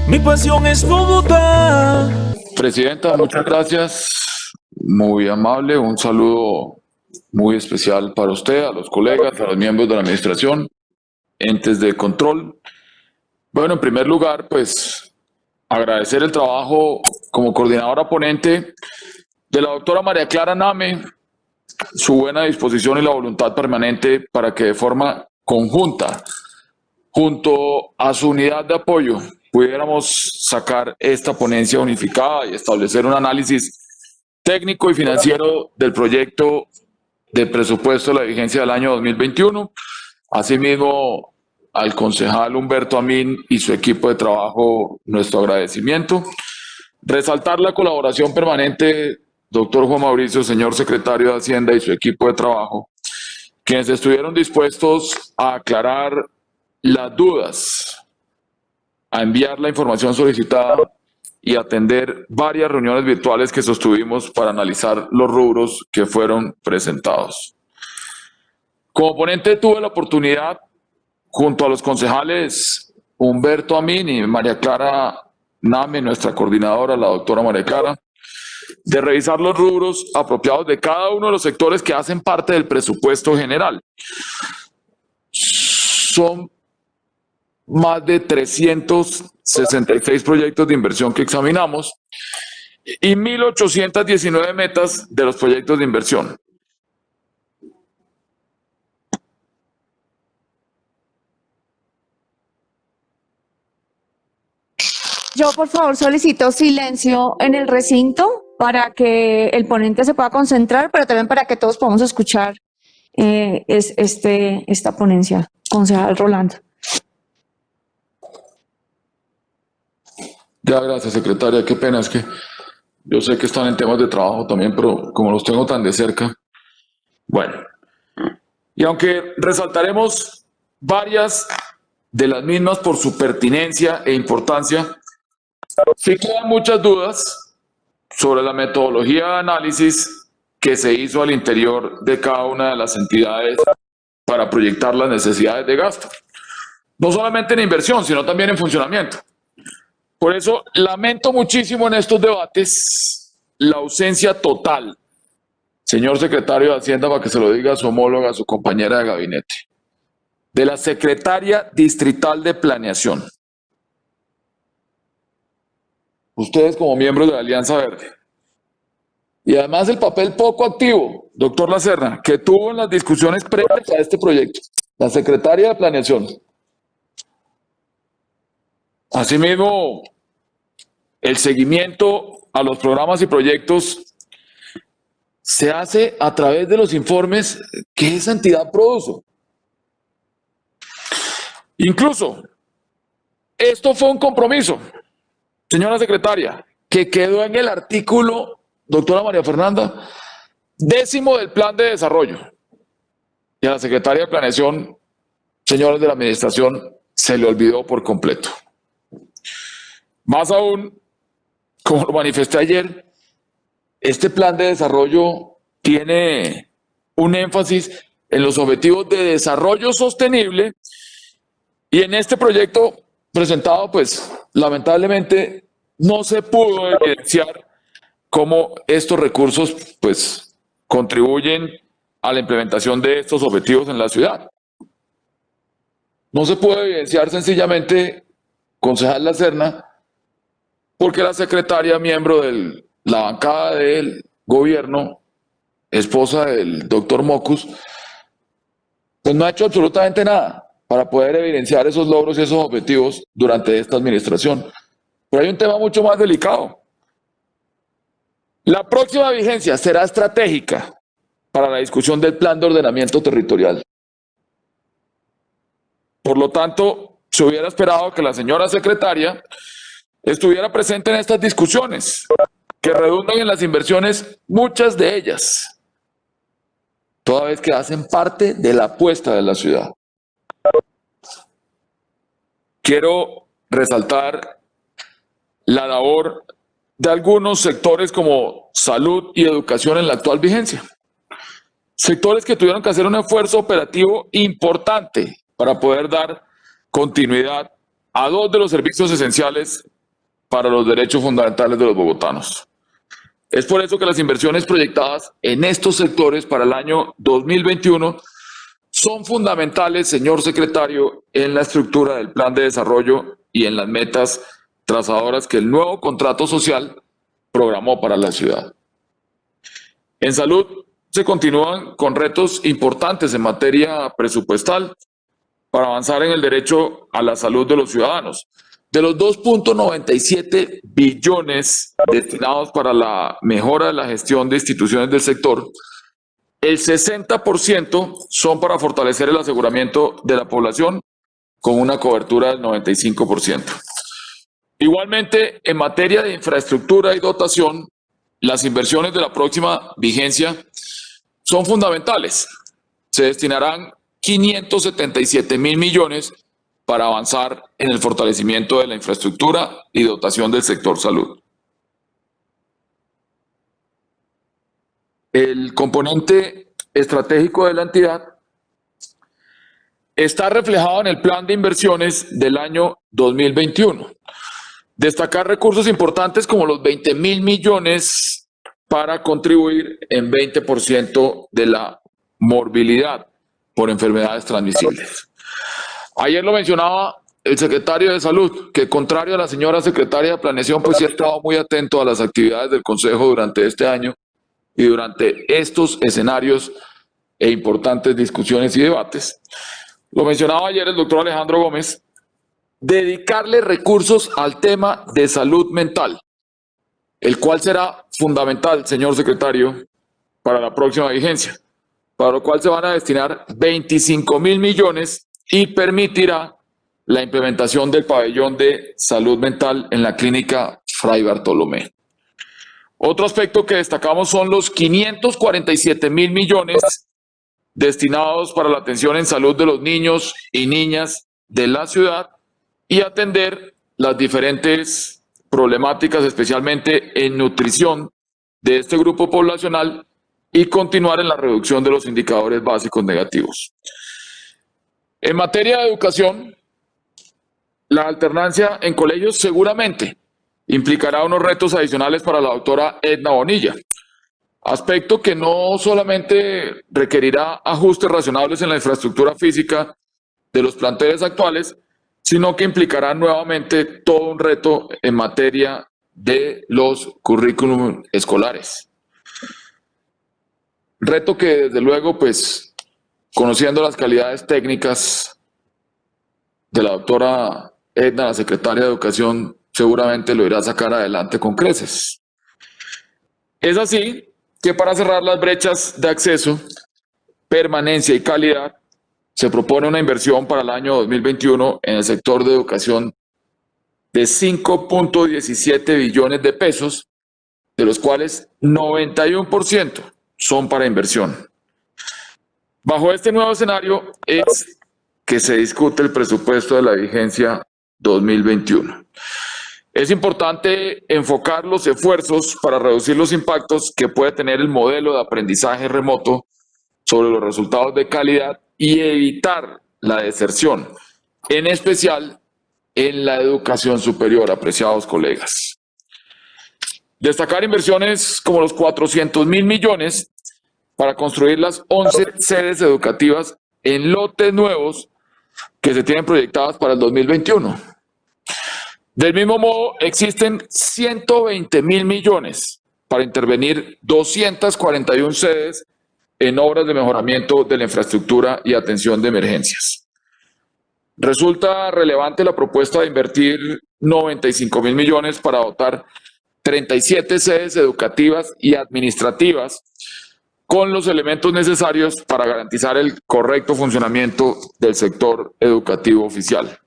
Mi pasión es Bogotá. Presidenta, muchas gracias. Muy amable. Un saludo muy especial para usted, a los colegas, a los miembros de la administración, entes de control. Bueno, en primer lugar, pues agradecer el trabajo como coordinadora ponente de la doctora María Clara Name, su buena disposición y la voluntad permanente para que de forma conjunta, junto a su unidad de apoyo, pudiéramos sacar esta ponencia unificada y establecer un análisis técnico y financiero del proyecto de presupuesto de la vigencia del año 2021. Asimismo, al concejal Humberto Amin y su equipo de trabajo, nuestro agradecimiento. Resaltar la colaboración permanente, doctor Juan Mauricio, señor secretario de Hacienda y su equipo de trabajo, quienes estuvieron dispuestos a aclarar las dudas, a enviar la información solicitada y atender varias reuniones virtuales que sostuvimos para analizar los rubros que fueron presentados. Como ponente tuve la oportunidad, junto a los concejales Humberto Amin y María Clara Name, nuestra coordinadora, la doctora María Clara, de revisar los rubros apropiados de cada uno de los sectores que hacen parte del presupuesto general. Son más de 366 proyectos de inversión que examinamos y 1.819 metas de los proyectos de inversión. Yo, por favor, solicito silencio en el recinto para que el ponente se pueda concentrar, pero también para que todos podamos escuchar esta ponencia. Concejal Rolando. Ya, gracias, secretaria. Qué pena, es que yo sé que están en temas de trabajo también, pero como los tengo tan de cerca. Bueno, y aunque resaltaremos varias de las mismas por su pertinencia e importancia, sí quedan muchas dudas sobre la metodología de análisis que se hizo al interior de cada una de las entidades para proyectar las necesidades de gasto. No solamente en inversión, sino también en funcionamiento. Por eso lamento muchísimo en estos debates la ausencia total, señor secretario de Hacienda, para que se lo diga a su homóloga, a su compañera de gabinete, de la secretaria distrital de planeación. Ustedes como miembros de la Alianza Verde. Y además el papel poco activo, doctor Lacerna, que tuvo en las discusiones previas a este proyecto, la secretaria de planeación. Asimismo, el seguimiento a los programas y proyectos se hace a través de los informes que esa entidad produce. Incluso, esto fue un compromiso, señora secretaria, que quedó en el artículo, doctora María Fernanda, 10º del plan de desarrollo. Y a la secretaria de planeación, señores de la administración, se le olvidó por completo. Más aún, como lo manifesté ayer, este plan de desarrollo tiene un énfasis en los objetivos de desarrollo sostenible y en este proyecto presentado, pues lamentablemente no se pudo evidenciar cómo estos recursos pues contribuyen a la implementación de estos objetivos en la ciudad. No se puede evidenciar sencillamente, concejal Lacerna, porque la secretaria, miembro de la bancada del gobierno, esposa del doctor Mocus, pues no ha hecho absolutamente nada para poder evidenciar esos logros y esos objetivos durante esta administración. Pero hay un tema mucho más delicado. La próxima vigencia será estratégica para la discusión del plan de ordenamiento territorial. Por lo tanto, se hubiera esperado que la señora secretaria estuviera presente en estas discusiones, que redundan en las inversiones, muchas de ellas, toda vez que hacen parte de la apuesta de la ciudad. Quiero resaltar la labor de algunos sectores como salud y educación en la actual vigencia. Sectores que tuvieron que hacer un esfuerzo operativo importante para poder dar continuidad a dos de los servicios esenciales para los derechos fundamentales de los bogotanos. Es por eso que las inversiones proyectadas en estos sectores para el año 2021 son fundamentales, señor secretario, en la estructura del plan de desarrollo y en las metas trazadoras que el nuevo contrato social programó para la ciudad. En salud se continúan con retos importantes en materia presupuestal para avanzar en el derecho a la salud de los ciudadanos. De los 2.97 billones destinados para la mejora de la gestión de instituciones del sector, el 60% son para fortalecer el aseguramiento de la población con una cobertura del 95%. Igualmente, en materia de infraestructura y dotación, las inversiones de la próxima vigencia son fundamentales. Se destinarán 577.000 millones para avanzar en el fortalecimiento de la infraestructura y dotación del sector salud. El componente estratégico de la entidad está reflejado en el plan de inversiones del año 2021. Destacar recursos importantes como los 20.000 millones para contribuir en 20% de la morbilidad por enfermedades transmisibles. Ayer lo mencionaba el secretario de Salud, que contrario a la señora secretaria de Planeación, pues sí ha estado muy atento a las actividades del Consejo durante este año y durante estos escenarios e importantes discusiones y debates. Lo mencionaba ayer el doctor Alejandro Gómez, dedicarle recursos al tema de salud mental, el cual será fundamental, señor secretario, para la próxima vigencia, para lo cual se van a destinar 25.000 millones y permitirá la implementación del pabellón de salud mental en la clínica Fray Bartolomé. Otro aspecto que destacamos son los 547.000 millones destinados para la atención en salud de los niños y niñas de la ciudad y atender las diferentes problemáticas, especialmente en nutrición de este grupo poblacional y continuar en la reducción de los indicadores básicos negativos. En materia de educación, la alternancia en colegios seguramente implicará unos retos adicionales para la doctora Edna Bonilla, aspecto que no solamente requerirá ajustes razonables en la infraestructura física de los planteles actuales, sino que implicará nuevamente todo un reto en materia de los currículum escolares. Reto que desde luego, pues, conociendo las calidades técnicas de la doctora Edna, la secretaria de Educación, seguramente lo irá a sacar adelante con creces. Es así que para cerrar las brechas de acceso, permanencia y calidad, se propone una inversión para el año 2021 en el sector de educación de 5.17 billones de pesos, de los cuales 91% son para inversión. Bajo este nuevo escenario es que se discute el presupuesto de la vigencia 2021. Es importante enfocar los esfuerzos para reducir los impactos que puede tener el modelo de aprendizaje remoto sobre los resultados de calidad y evitar la deserción, en especial en la educación superior, apreciados colegas. Destacar inversiones como los 400.000 millones para construir las 11 sedes educativas en lotes nuevos que se tienen proyectadas para el 2021. Del mismo modo, existen 120.000 millones para intervenir 241 sedes en obras de mejoramiento de la infraestructura y atención de emergencias. Resulta relevante la propuesta de invertir 95.000 millones para dotar 37 sedes educativas y administrativas con los elementos necesarios para garantizar el correcto funcionamiento del sector educativo oficial.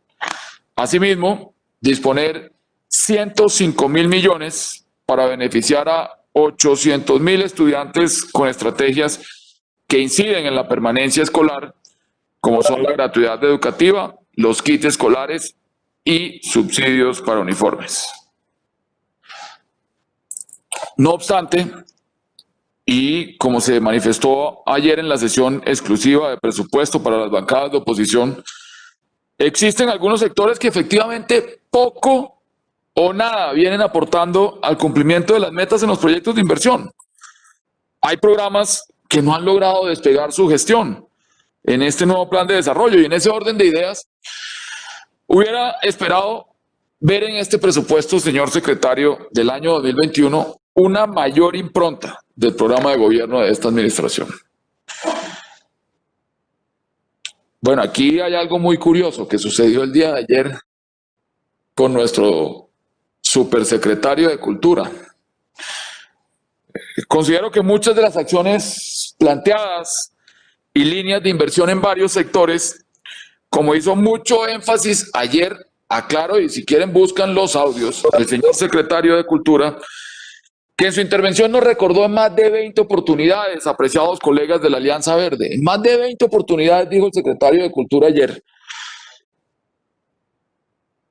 Asimismo, disponer 105.000 millones para beneficiar a 800.000 estudiantes con estrategias que inciden en la permanencia escolar, como son la gratuidad educativa, los kits escolares y subsidios para uniformes. No obstante, y como se manifestó ayer en la sesión exclusiva de presupuesto para las bancadas de oposición, existen algunos sectores que efectivamente poco o nada vienen aportando al cumplimiento de las metas en los proyectos de inversión. Hay programas que no han logrado despegar su gestión en este nuevo plan de desarrollo, y en ese orden de ideas hubiera esperado ver en este presupuesto, señor secretario, del año 2021, una mayor impronta del programa de gobierno de esta administración. Bueno, aquí hay algo muy curioso que sucedió el día de ayer con nuestro supersecretario de Cultura. Considero que muchas de las acciones planteadas y líneas de inversión en varios sectores, como hizo mucho énfasis ayer, aclaro, y si quieren buscan los audios, el señor secretario de Cultura, que en su intervención nos recordó en más de 20 oportunidades, apreciados colegas de la Alianza Verde, en más de 20 oportunidades dijo el secretario de Cultura ayer.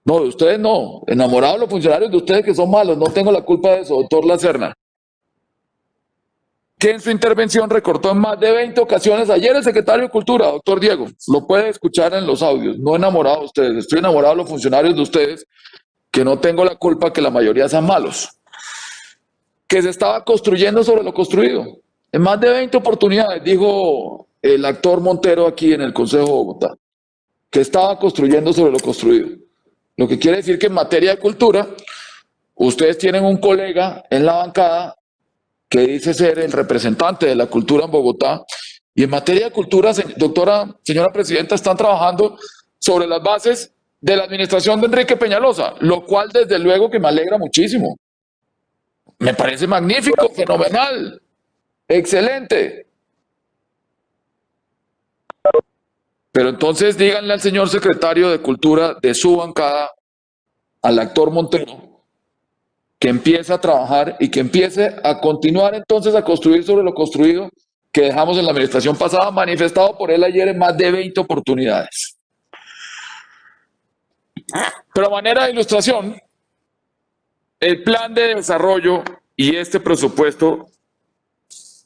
No, de ustedes no, enamorados los funcionarios de ustedes que son malos, no tengo la culpa de eso, doctor Lacerna. Que en su intervención recortó en más de 20 ocasiones ayer el secretario de Cultura, doctor Diego, lo puede escuchar en los audios, no enamorado de ustedes, estoy enamorado de los funcionarios de ustedes, que no tengo la culpa que la mayoría sean malos, que se estaba construyendo sobre lo construido. En más de 20 oportunidades dijo el actor Montero aquí en el Consejo de Bogotá, que estaba construyendo sobre lo construido. Lo que quiere decir que en materia de cultura, ustedes tienen un colega en la bancada que dice ser el representante de la cultura en Bogotá, y en materia de cultura, señora presidenta, están trabajando sobre las bases de la administración de Enrique Peñalosa, lo cual desde luego que me alegra muchísimo. Me parece magnífico, fenomenal, excelente. Pero entonces díganle al señor secretario de Cultura de su bancada, al actor Montero, que empiece a trabajar y que empiece a continuar entonces a construir sobre lo construido que dejamos en la administración pasada, manifestado por él ayer en más de 20 oportunidades. Pero a manera de ilustración, el plan de desarrollo y este presupuesto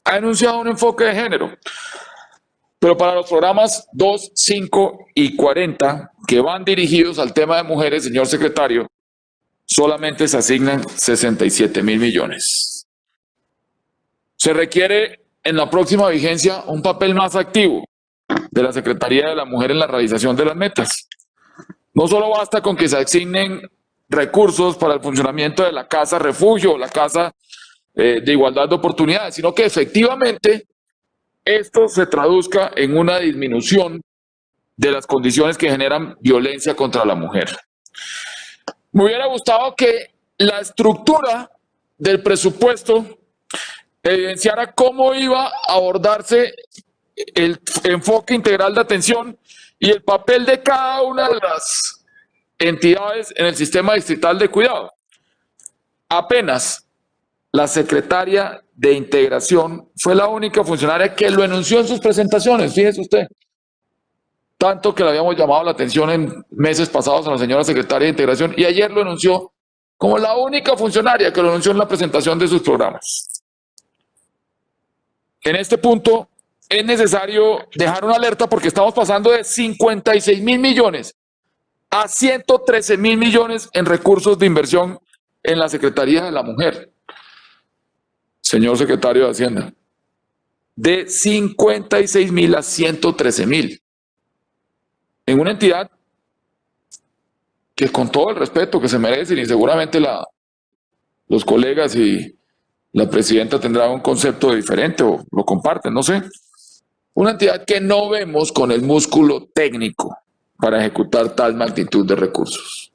ha enunciado un enfoque de género, pero para los programas 2, 5 y 40 que van dirigidos al tema de mujeres, señor secretario, solamente se asignan 67.000 millones. Se requiere en la próxima vigencia un papel más activo de la Secretaría de la Mujer en la realización de las metas. No solo basta con que se asignen recursos para el funcionamiento de la casa refugio o la casa de igualdad de oportunidades, sino que efectivamente esto se traduzca en una disminución de las condiciones que generan violencia contra la mujer. Me hubiera gustado que la estructura del presupuesto evidenciara cómo iba a abordarse el enfoque integral de atención y el papel de cada una de las entidades en el sistema distrital de cuidado. Apenas la secretaria de Integración fue la única funcionaria que lo enunció en sus presentaciones, fíjese usted. Tanto que le habíamos llamado la atención en meses pasados a la señora secretaria de Integración, y ayer lo anunció como la única funcionaria que lo anunció en la presentación de sus programas. En este punto es necesario dejar una alerta porque estamos pasando de 56.000 millones a 113.000 millones en recursos de inversión en la Secretaría de la Mujer. Señor secretario de Hacienda, de 56.000 a 113.000. En una entidad que, con todo el respeto que se merecen, y seguramente los colegas y la presidenta tendrán un concepto diferente o lo comparten, no sé. Una entidad que no vemos con el músculo técnico para ejecutar tal magnitud de recursos.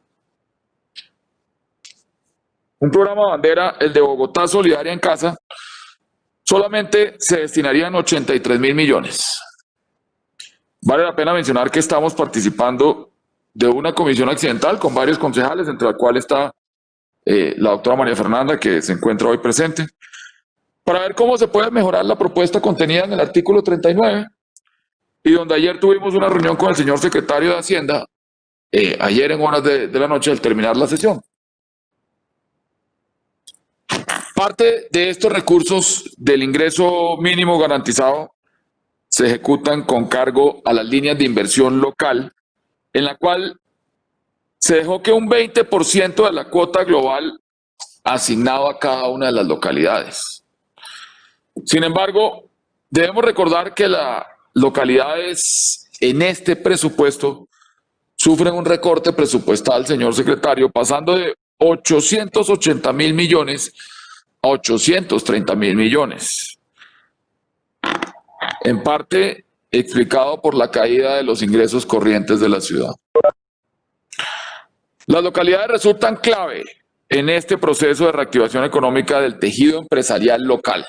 Un programa bandera, el de Bogotá Solidaria en Casa, solamente se destinarían 83.000 millones. Vale la pena mencionar que estamos participando de una comisión accidental con varios concejales, entre la cual está la doctora María Fernanda, que se encuentra hoy presente, para ver cómo se puede mejorar la propuesta contenida en el artículo 39, y donde ayer tuvimos una reunión con el señor secretario de Hacienda, ayer en horas de la noche al terminar la sesión. Parte de estos recursos del ingreso mínimo garantizado se ejecutan con cargo a las líneas de inversión local, en la cual se dejó que un 20% de la cuota global asignado a cada una de las localidades. Sin embargo, debemos recordar que las localidades en este presupuesto sufren un recorte presupuestal, señor secretario, pasando de 880.000 millones a 830.000 millones. En parte explicado por la caída de los ingresos corrientes de la ciudad. Las localidades resultan clave en este proceso de reactivación económica del tejido empresarial local.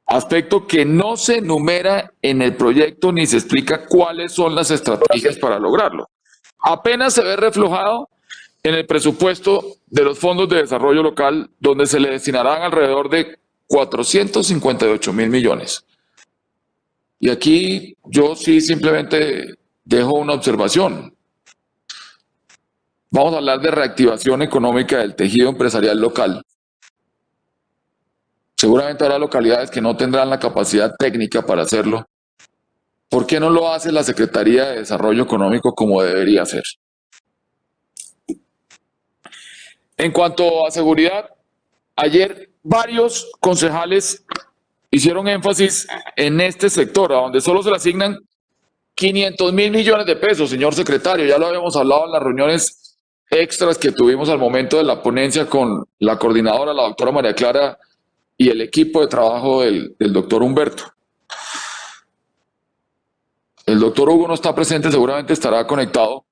Aspecto que no se enumera en el proyecto ni se explica cuáles son las estrategias para lograrlo. Apenas se ve reflejado en el presupuesto de los fondos de desarrollo local, donde se le destinarán alrededor de 458.000 millones. Y aquí yo sí simplemente dejo una observación. Vamos a hablar de reactivación económica del tejido empresarial local. Seguramente habrá localidades que no tendrán la capacidad técnica para hacerlo. ¿Por qué no lo hace la Secretaría de Desarrollo Económico como debería ser? En cuanto a seguridad, ayer varios concejales hicieron énfasis en este sector, a donde solo se le asignan 500.000 millones de pesos, señor secretario. Ya lo habíamos hablado en las reuniones extras que tuvimos al momento de la ponencia con la coordinadora, la doctora María Clara, y el equipo de trabajo del doctor Humberto. El doctor Hugo no está presente, seguramente estará conectado.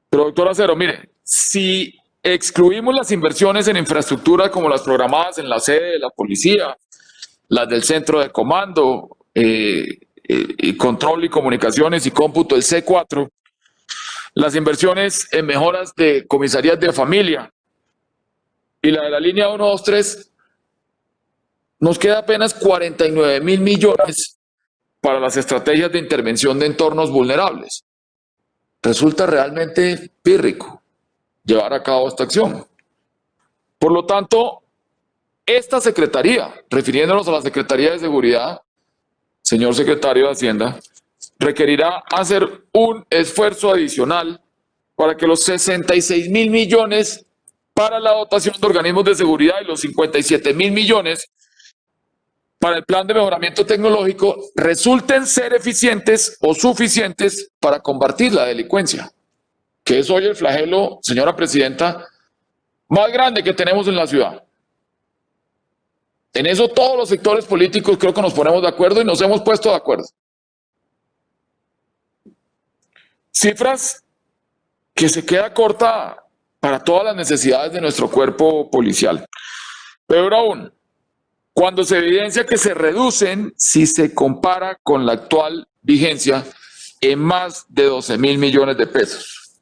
Pero doctor Acero, mire, si excluimos las inversiones en infraestructura como las programadas en la sede de la policía, las del centro de comando, y control y comunicaciones y cómputo, el C4, las inversiones en mejoras de comisarías de familia y la de la línea 123, nos queda apenas 49.000 millones para las estrategias de intervención de entornos vulnerables. Resulta realmente pírrico llevar a cabo esta acción. Por lo tanto, esta Secretaría, refiriéndonos a la Secretaría de Seguridad, señor secretario de Hacienda, requerirá hacer un esfuerzo adicional para que los 66.000 millones para la dotación de organismos de seguridad y los 57.000 millones para el plan de mejoramiento tecnológico resulten ser eficientes o suficientes para combatir la delincuencia, que es hoy el flagelo, señora presidenta, más grande que tenemos en la ciudad. En eso todos los sectores políticos creo que nos ponemos de acuerdo y nos hemos puesto de acuerdo. Cifras que se queda corta para todas las necesidades de nuestro cuerpo policial. Peor aún, cuando se evidencia que se reducen si se compara con la actual vigencia en más de 12.000 millones de pesos.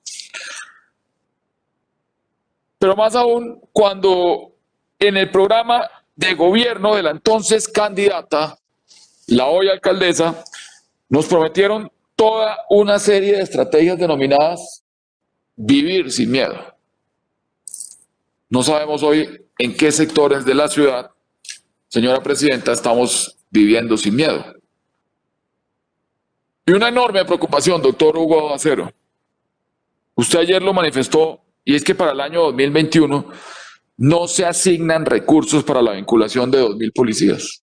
Pero más aún cuando en el programa de gobierno de la entonces candidata, la hoy alcaldesa, nos prometieron toda una serie de estrategias denominadas Vivir sin Miedo. No sabemos hoy en qué sectores de la ciudad, señora presidenta, estamos viviendo sin miedo. Y una enorme preocupación, doctor Hugo Acero. Usted ayer lo manifestó, y es que para el año 2021 no se asignan recursos para la vinculación de 2.000 policías.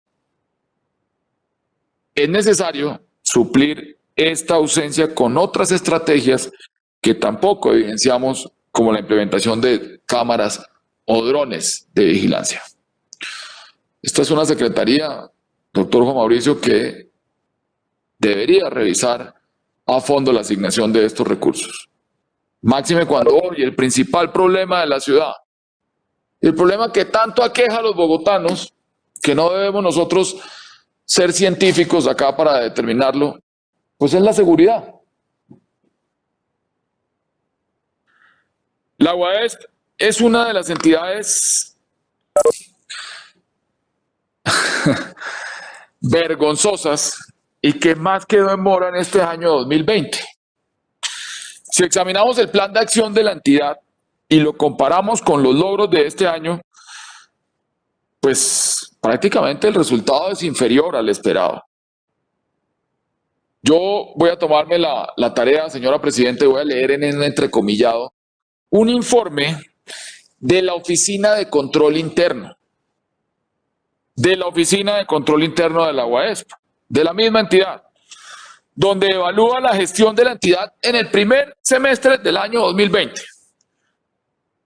Es necesario suplir esta ausencia con otras estrategias que tampoco evidenciamos, como la implementación de cámaras o drones de vigilancia. Esta es una secretaría, doctor Juan Mauricio, que debería revisar a fondo la asignación de estos recursos. Máxime cuando hoy el principal problema de la ciudad, el problema que tanto aqueja a los bogotanos, que no debemos nosotros ser científicos acá para determinarlo, pues es la seguridad. La UAESP es una de las entidades vergonzosas y que más quedó en mora en este año 2020. Si examinamos el plan de acción de la entidad y lo comparamos con los logros de este año, pues prácticamente el resultado es inferior al esperado. Yo voy a tomarme la tarea, señora Presidente, voy a leer en un entrecomillado un informe de la Oficina de Control Interno, de la Oficina de Control Interno de la UASP, de la misma entidad, donde evalúa la gestión de la entidad en el primer semestre del año 2020.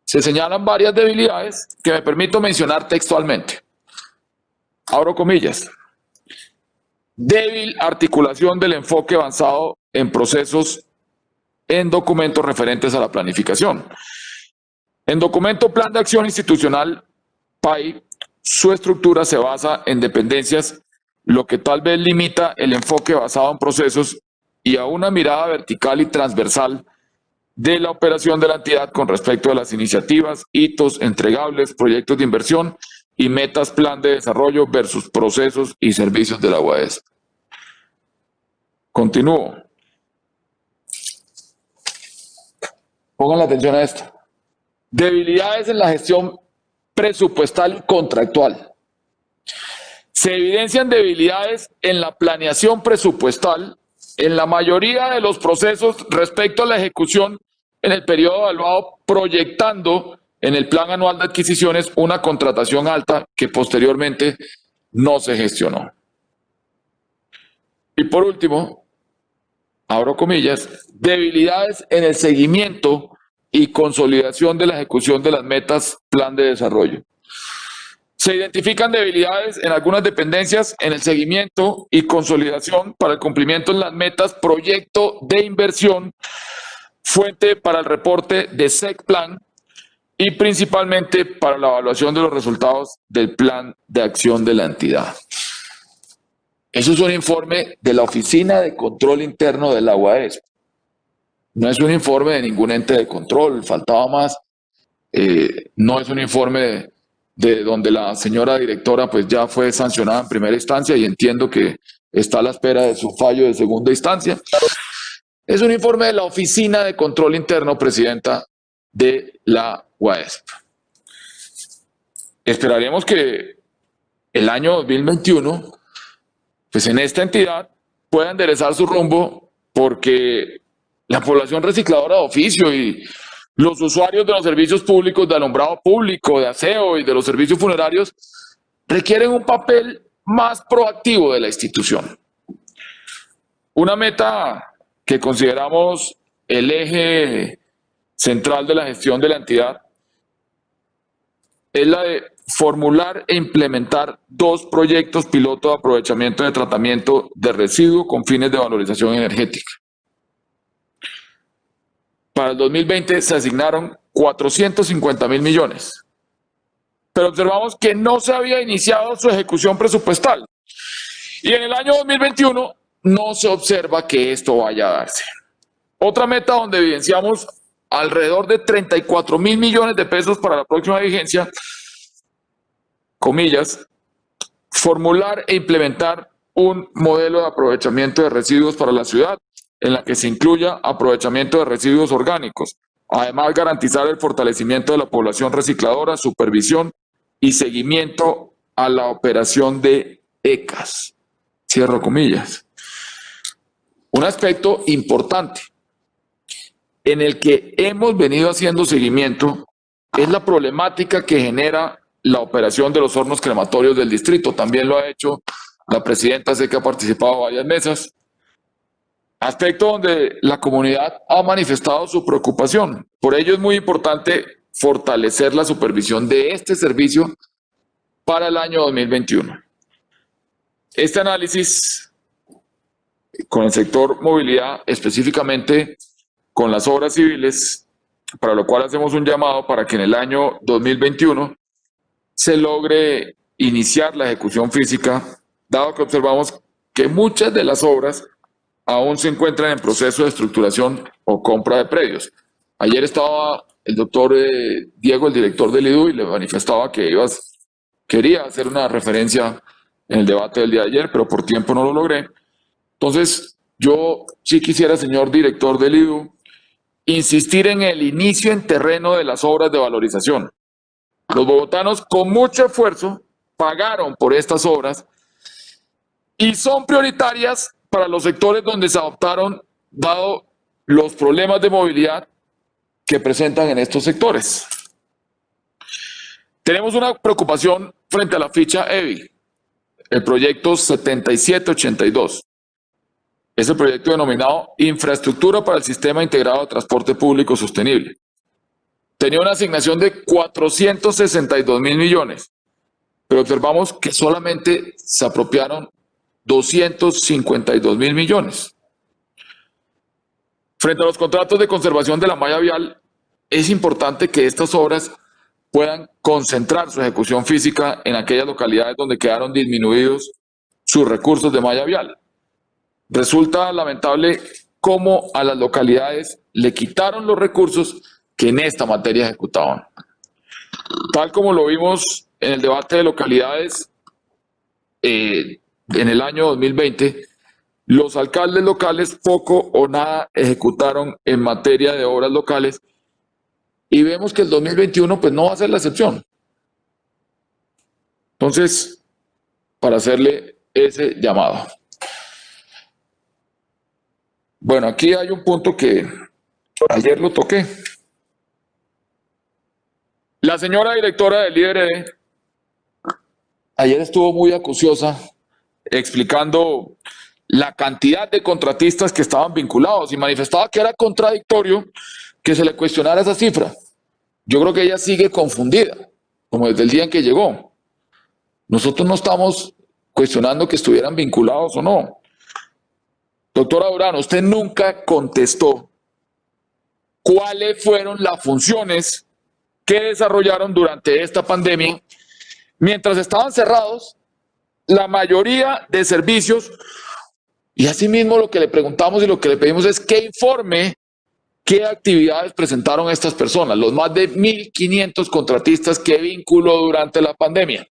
Se señalan varias debilidades que me permito mencionar textualmente. Abro comillas. Débil articulación del enfoque avanzado en procesos en documentos referentes a la planificación. En documento Plan de Acción Institucional, PAI, su estructura se basa en dependencias, lo que tal vez limita el enfoque basado en procesos y a una mirada vertical y transversal de la operación de la entidad con respecto a las iniciativas, hitos, entregables, proyectos de inversión y metas plan de desarrollo versus procesos y servicios de la UAS. Continúo. Pongan la atención a esto. Debilidades en la gestión presupuestal y contractual. Se evidencian debilidades en la planeación presupuestal en la mayoría de los procesos respecto a la ejecución en el periodo evaluado, proyectando en el plan anual de adquisiciones una contratación alta que posteriormente no se gestionó. Y por último, abro comillas, debilidades en el seguimiento y consolidación de la ejecución de las metas plan de desarrollo. Se identifican debilidades en algunas dependencias en el seguimiento y consolidación para el cumplimiento en las metas proyecto de inversión, fuente para el reporte de SECPLAN y principalmente para la evaluación de los resultados del plan de acción de la entidad. Eso es un informe de la Oficina de Control Interno de la UAS. No es un informe de ningún ente de control, faltaba más. No es un informe de donde la señora directora pues ya fue sancionada en primera instancia y entiendo que está a la espera de su fallo de segunda instancia. Es un informe de la Oficina de Control Interno, presidenta, de la UASP. Esperaremos que el año 2021, pues en esta entidad pueda enderezar su rumbo porque la población recicladora de oficio y los usuarios de los servicios públicos de alumbrado público, de aseo y de los servicios funerarios requieren un papel más proactivo de la institución. Una meta que consideramos el eje central de la gestión de la entidad es la de formular e implementar 2 proyectos piloto de aprovechamiento de tratamiento de residuos con fines de valorización energética. Para el 2020 se asignaron 450.000 millones, pero observamos que no se había iniciado su ejecución presupuestal y en el año 2021 no se observa que esto vaya a darse. Otra meta donde evidenciamos alrededor de 34.000 millones de pesos para la próxima vigencia, comillas, formular e implementar un modelo de aprovechamiento de residuos para la ciudad en la que se incluya aprovechamiento de residuos orgánicos. Además, garantizar el fortalecimiento de la población recicladora, supervisión y seguimiento a la operación de ECAS. Cierro comillas. Un aspecto importante en el que hemos venido haciendo seguimiento es la problemática que genera la operación de los hornos crematorios del distrito. También lo ha hecho la presidenta, sé que ha participado en varias mesas. Aspecto donde la comunidad ha manifestado su preocupación. Por ello es muy importante fortalecer la supervisión de este servicio para el año 2021. Este análisis con el sector movilidad, específicamente con las obras civiles, para lo cual hacemos un llamado para que en el año 2021 se logre iniciar la ejecución física, dado que observamos que muchas de las obras aún se encuentran en proceso de estructuración o compra de predios. Ayer estaba el doctor Diego, el director del IDU, y le manifestaba que quería hacer una referencia en el debate del día de ayer, pero por tiempo no lo logré. Entonces, yo sí quisiera, señor director del IDU, insistir en el inicio en terreno de las obras de valorización. Los bogotanos con mucho esfuerzo pagaron por estas obras y son prioritarias para los sectores donde se adoptaron, dado los problemas de movilidad que presentan en estos sectores. Tenemos una preocupación frente a la ficha EVI, el proyecto 7782. Es el proyecto denominado Infraestructura para el Sistema Integrado de Transporte Público Sostenible. Tenía una asignación de 462.000 millones, pero observamos que solamente se apropiaron 252.000 millones. Frente a los contratos de conservación de la malla vial, es importante que estas obras puedan concentrar su ejecución física en aquellas localidades donde quedaron disminuidos sus recursos de malla vial. Resulta lamentable cómo a las localidades le quitaron los recursos que en esta materia ejecutaban. Tal como lo vimos en el debate de localidades en el año 2020, los alcaldes locales poco o nada ejecutaron en materia de obras locales y vemos que el 2021 pues no va a ser la excepción. Entonces, para hacerle ese llamado. Bueno, aquí hay un punto que ayer lo toqué. La señora directora del IRD ayer estuvo muy acuciosa explicando la cantidad de contratistas que estaban vinculados y manifestaba que era contradictorio que se le cuestionara esa cifra. Yo creo que ella sigue confundida, como desde el día en que llegó. Nosotros no estamos cuestionando que estuvieran vinculados o no. Doctora Durán, usted nunca contestó cuáles fueron las funciones que desarrollaron durante esta pandemia mientras estaban cerrados la mayoría de servicios. Y asimismo lo que le preguntamos y lo que le pedimos es que informe qué actividades presentaron estas personas, los más de 1.500 contratistas que vinculó durante la pandemia.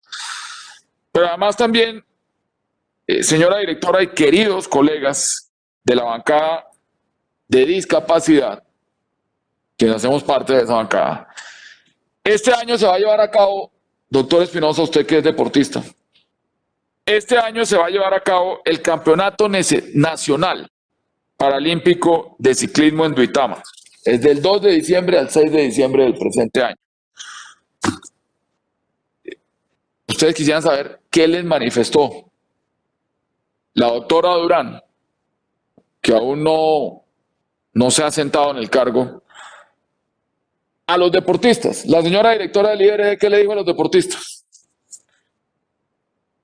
Pero además también, señora directora y queridos colegas de la bancada de discapacidad, quienes hacemos parte de esa bancada, este año se va a llevar a cabo, doctor Espinosa, usted que es deportista, este año se va a llevar a cabo el Campeonato Nacional Paralímpico de Ciclismo en Duitama. Es del 2 de diciembre al 6 de diciembre del presente año. Ustedes quisieran saber qué les manifestó la doctora Durán, que aún no se ha sentado en el cargo, a los deportistas. La señora directora del IRD, ¿qué le dijo a los deportistas?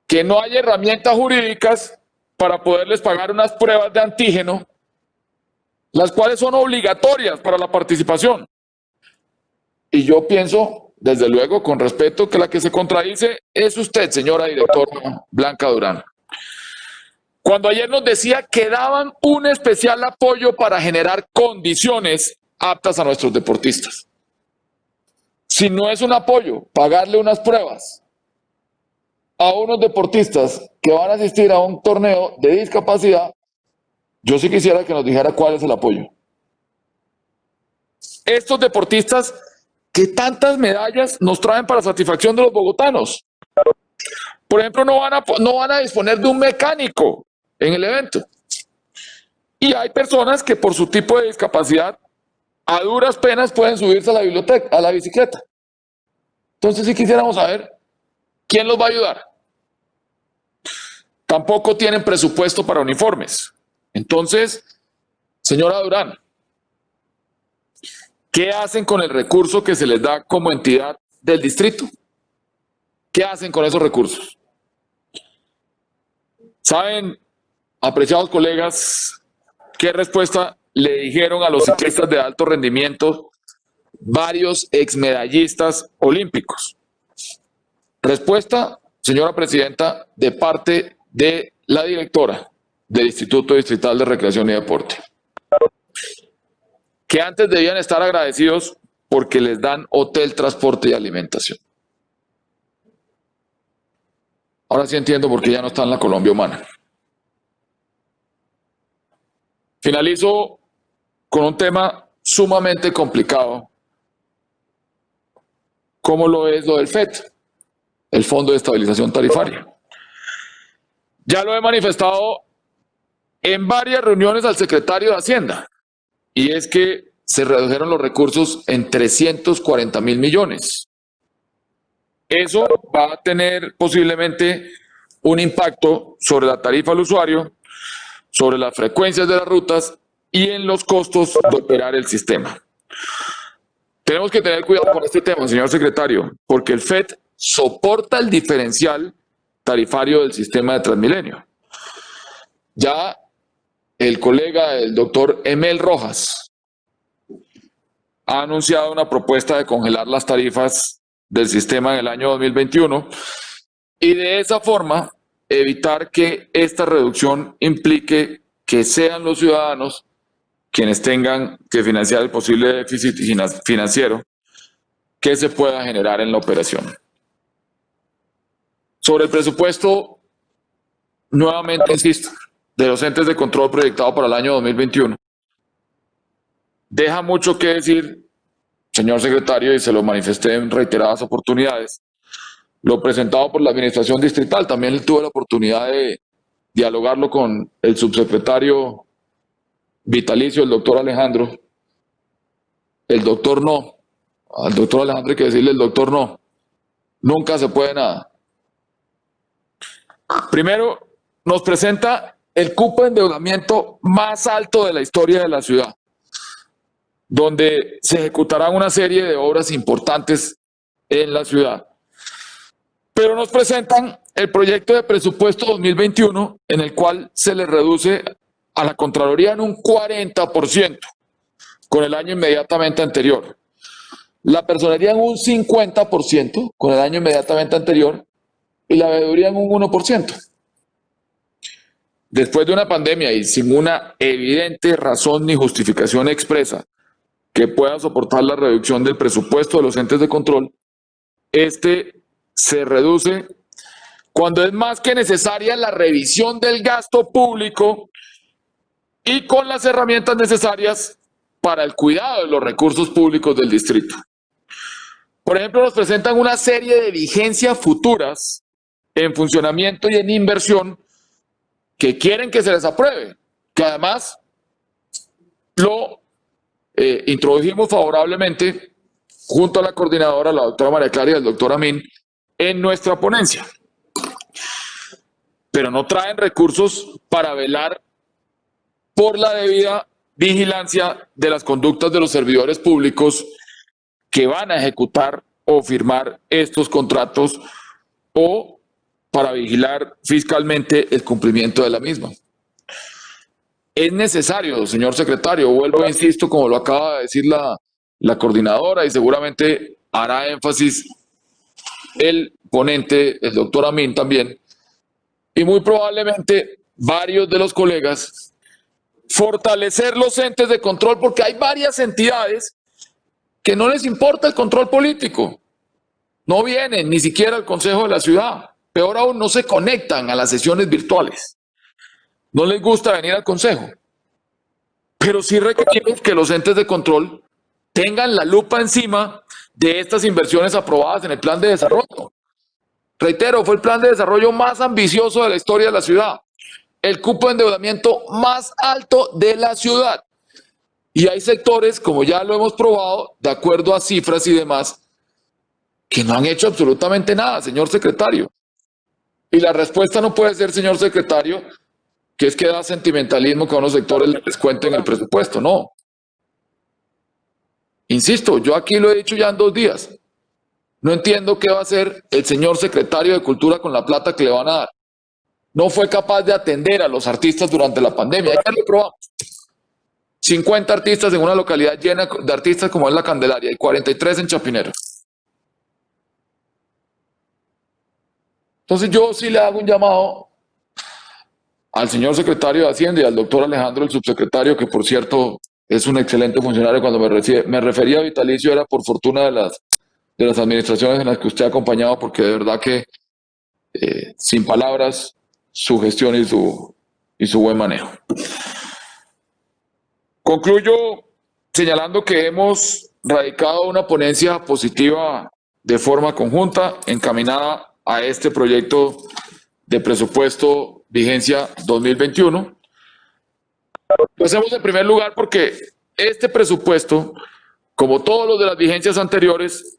Que no hay herramientas jurídicas para poderles pagar unas pruebas de antígeno, las cuales son obligatorias para la participación. Y yo pienso, desde luego, con respeto, que la que se contradice es usted, señora directora Blanca Durán. Cuando ayer nos decía que daban un especial apoyo para generar condiciones aptas a nuestros deportistas. Si no es un apoyo, pagarle unas pruebas a unos deportistas que van a asistir a un torneo de discapacidad, yo sí quisiera que nos dijera cuál es el apoyo. Estos deportistas que tantas medallas nos traen para satisfacción de los bogotanos. Por ejemplo, no van a disponer de un mecánico en el evento. Y hay personas que por su tipo de discapacidad a duras penas pueden subirse a la bicicleta. Entonces sí quisiéramos saber quién los va a ayudar. Tampoco tienen presupuesto para uniformes. Entonces, señora Durán, ¿qué hacen con el recurso que se les da como entidad del distrito? ¿Qué hacen con esos recursos? ¿Saben, apreciados colegas, qué respuesta le dijeron a los ciclistas de alto rendimiento varios exmedallistas olímpicos? Respuesta, señora presidenta, de parte de la directora del Instituto Distrital de Recreación y Deporte, que antes debían estar agradecidos porque les dan hotel, transporte y alimentación. Ahora sí entiendo por qué ya no está en la Colombia humana. Finalizo con un tema sumamente complicado, como lo es lo del FET, el Fondo de Estabilización Tarifaria. Ya lo he manifestado en varias reuniones al secretario de Hacienda, y es que se redujeron los recursos en 340.000 millones. Eso va a tener posiblemente un impacto sobre la tarifa al usuario, sobre las frecuencias de las rutas y en los costos de operar el sistema. Tenemos que tener cuidado con este tema, señor secretario, porque el FED soporta el diferencial tarifario del sistema de Transmilenio. Ya el colega, el doctor Emel Rojas, ha anunciado una propuesta de congelar las tarifas del sistema en el año 2021 y de esa forma evitar que esta reducción implique que sean los ciudadanos quienes tengan que financiar el posible déficit financiero que se pueda generar en la operación. Sobre el presupuesto, nuevamente insisto, de los entes de control proyectado para el año 2021, deja mucho que decir, señor secretario, y se lo manifesté en reiteradas oportunidades, lo presentado por la administración distrital. También tuve la oportunidad de dialogarlo con el subsecretario vitalicio, el doctor Alejandro. El doctor no. Al doctor Alejandro hay que decirle el doctor no. Nunca se puede nada. Primero, nos presenta el cupo de endeudamiento más alto de la historia de la ciudad, donde se ejecutarán una serie de obras importantes en la ciudad. Pero nos presentan el proyecto de presupuesto 2021, en el cual se le reduce a la Contraloría en un 40% con el año inmediatamente anterior. La personería en un 50% con el año inmediatamente anterior y la veeduría en un 1%. Después de una pandemia y sin una evidente razón ni justificación expresa que pueda soportar la reducción del presupuesto de los entes de control, este se reduce cuando es más que necesaria la revisión del gasto público y con las herramientas necesarias para el cuidado de los recursos públicos del distrito. Por ejemplo, nos presentan una serie de vigencias futuras en funcionamiento y en inversión que quieren que se les apruebe, que además lo introdujimos favorablemente junto a la coordinadora, la doctora María Clara y el doctor Amin, en nuestra ponencia. Pero no traen recursos para velar por la debida vigilancia de las conductas de los servidores públicos que van a ejecutar o firmar estos contratos o para vigilar fiscalmente el cumplimiento de la misma. Es necesario, señor secretario, vuelvo e insisto, como lo acaba de decir la coordinadora y seguramente hará énfasis el ponente, el doctor Amin también, y muy probablemente varios de los colegas, fortalecer los entes de control, porque hay varias entidades que no les importa el control político, no vienen ni siquiera al Consejo de la Ciudad, peor aún no se conectan a las sesiones virtuales, no les gusta venir al Consejo, pero sí requerimos que los entes de control tengan la lupa encima de estas inversiones aprobadas en el plan de desarrollo. Reitero, fue el plan de desarrollo más ambicioso de la historia de la ciudad, el cupo de endeudamiento más alto de la ciudad. Y hay sectores, como ya lo hemos probado, de acuerdo a cifras y demás, que no han hecho absolutamente nada, señor secretario. Y la respuesta no puede ser, señor secretario, que es que da sentimentalismo que a unos sectores les descuenten el presupuesto, no. Insisto, yo aquí lo he dicho ya en 2 días. No entiendo qué va a hacer el señor secretario de Cultura con la plata que le van a dar. No fue capaz de atender a los artistas durante la pandemia. Ya lo probamos. 50 artistas en una localidad llena de artistas como es La Candelaria y 43 en Chapinero. Entonces yo sí le hago un llamado al señor secretario de Hacienda y al doctor Alejandro, el subsecretario, que por cierto es un excelente funcionario. Cuando me refería a vitalicio era por fortuna de las administraciones en las que usted ha acompañado, porque de verdad que sin palabras su gestión y su buen manejo. Concluyo señalando que hemos radicado una ponencia positiva de forma conjunta encaminada a este proyecto de presupuesto vigencia 2021. Lo hacemos en primer lugar porque este presupuesto, como todos los de las vigencias anteriores,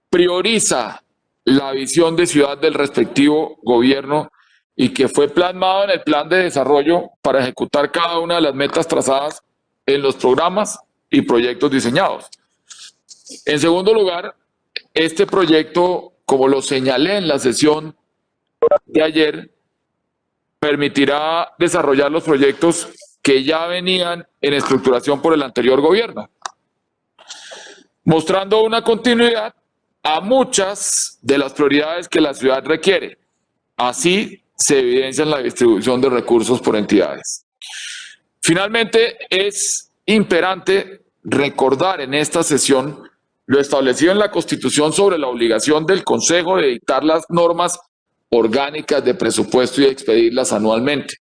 prioriza la visión de ciudad del respectivo gobierno y que fue plasmado en el plan de desarrollo para ejecutar cada una de las metas trazadas en los programas y proyectos diseñados. En segundo lugar, este proyecto, como lo señalé en la sesión de ayer, permitirá desarrollar los proyectos que ya venían en estructuración por el anterior gobierno, mostrando una continuidad a muchas de las prioridades que la ciudad requiere. Así se evidencia en la distribución de recursos por entidades. Finalmente, es imperante recordar en esta sesión lo establecido en la Constitución sobre la obligación del Consejo de dictar las normas orgánicas de presupuesto y expedirlas anualmente.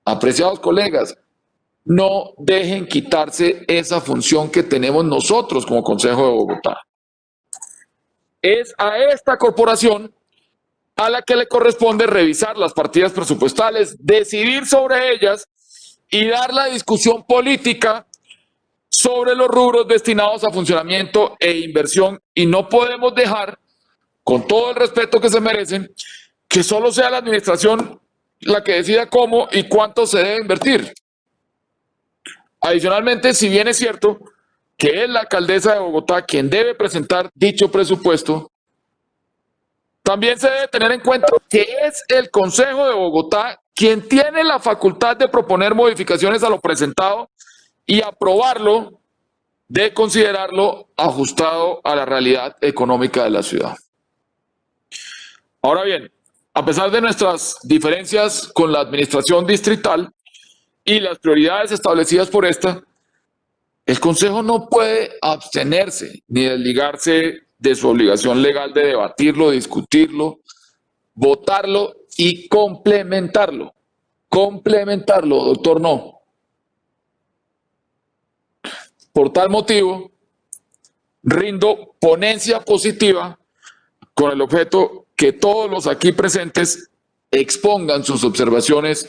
Apreciados colegas, no dejen quitarse esa función que tenemos nosotros como Consejo de Bogotá. Es a esta corporación a la que le corresponde revisar las partidas presupuestales, decidir sobre ellas y dar la discusión política sobre los rubros destinados a funcionamiento e inversión, y no podemos dejar, con todo el respeto que se merecen, que solo sea la administración la que decida cómo y cuánto se debe invertir. Adicionalmente, si bien es cierto que es la alcaldesa de Bogotá quien debe presentar dicho presupuesto, también se debe tener en cuenta que es el Consejo de Bogotá quien tiene la facultad de proponer modificaciones a lo presentado y aprobarlo, de considerarlo ajustado a la realidad económica de la ciudad. Ahora bien, a pesar de nuestras diferencias con la administración distrital y las prioridades establecidas por esta, el Consejo no puede abstenerse ni desligarse de su obligación legal de debatirlo, discutirlo, votarlo y complementarlo. Complementarlo, doctor, no. Por tal motivo, rindo ponencia positiva con el objeto que todos los aquí presentes expongan sus observaciones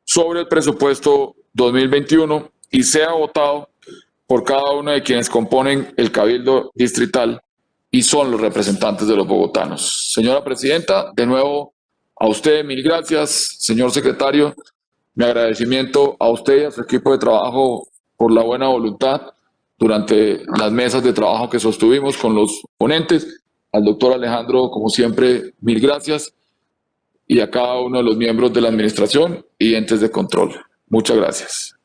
sobre el presupuesto 2021 y sea votado por cada uno de quienes componen el Cabildo Distrital y son los representantes de los bogotanos. Señora Presidenta, de nuevo a usted mil gracias. Señor Secretario, mi agradecimiento a usted y a su equipo de trabajo por la buena voluntad durante las mesas de trabajo que sostuvimos con los ponentes. Al doctor Alejandro, como siempre, mil gracias. Y a cada uno de los miembros de la administración y entes de control. Muchas gracias.